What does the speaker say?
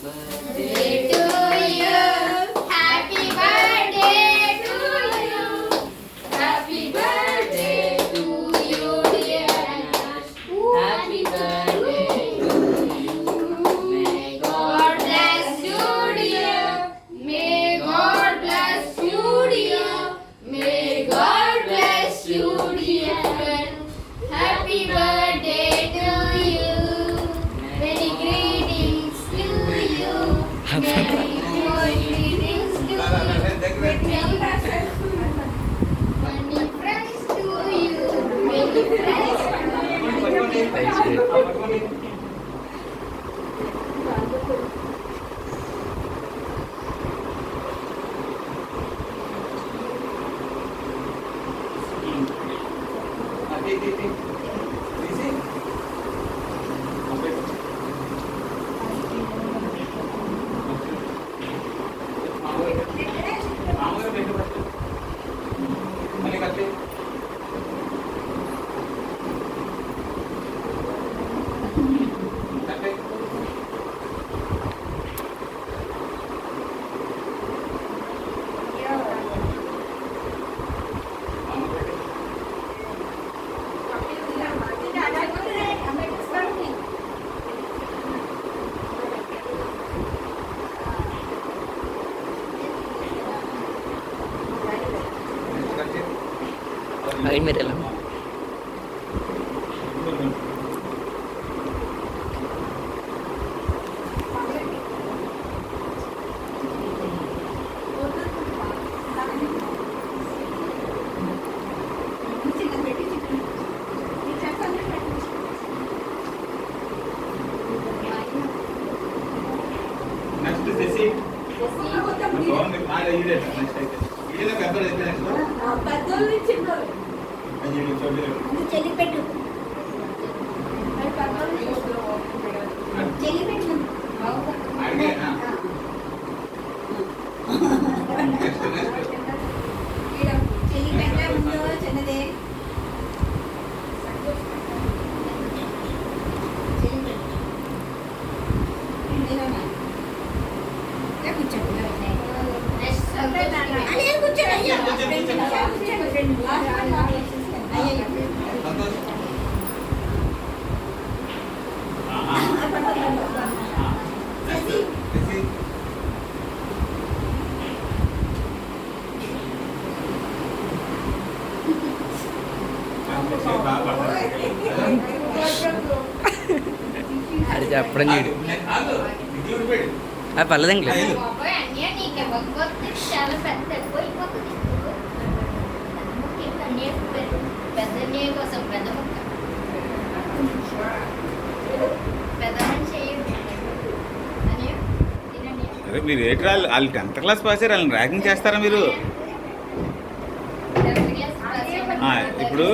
birthday to you. Happy birthday to you. Happy birthday to you, dear Anash. Happy birthday to you. May God bless you, dear. May God bless you, dear. May God bless you, dear. Happy birthday to you. Many greetings to you. Many more greetings to you. Many friends to you. Many friends to you. Ay, mira lang. Next చేసి బాగుంది బాగా ఇదే next అయితే ఇదే పెద్దలు అయితే next పెద్దోళ్ళు చిన్నోళ్ళు అది చూడలేదు చెల్లి పెట్టు చెల్లి పెట్టు అడిగే నెక్స్ట్ నెక్స్ట్ చెల్లి పెట్ట ముందు చిన్నదే సంతోష్ చేసి అది చెప్పడం చూడు అది పర్లేదు ఇంట్లో బాబాయ్ అన్నయ్య నీకు ఇవ్వకపోతే చాలా పెద్ద ఎక్కువైపోతుంది. అన్నయ్య పెద్ద అన్నయ్య కోసం పెద్ద ముక్క పెద్ద మనిషి చేయడు అన్నయ్య తినండి. అరే మీరు ఏంటి వాళ్ళు 10th క్లాస్ పాస్ అయ్యారు వాళ్ళని ర్యాగింగ్ చేస్తారా మీరు Tenth class pass అయ్యారు. ఇప్పుడు